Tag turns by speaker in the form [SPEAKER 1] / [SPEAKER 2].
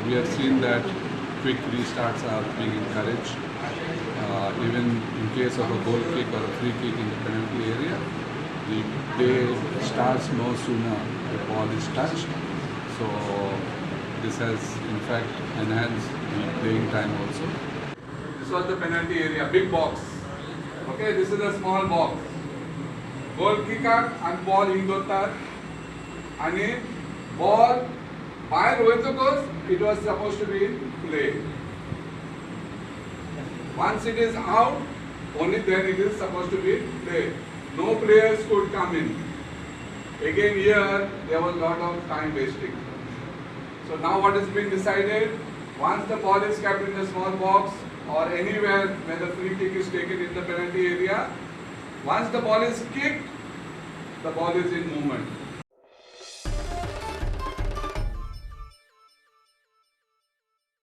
[SPEAKER 1] we have seen that quick restarts are being encouraged. Even in case of a goal kick or a free kick in the penalty area, the play starts no sooner the ball is touched. So this has in fact enhanced the playing time also. This was the penalty area, big box. Okay, this is a small box. Goal kicker and ball hingotar. And ball by Rohit goes, it was supposed to be in play. Once it is out, only then it is supposed to be play. No players could come in. Again here, there was a lot of time wasting. So now what has been decided, once the ball is kept in the small box or anywhere where the free kick is taken in the penalty area, once the ball is kicked, the ball is in movement.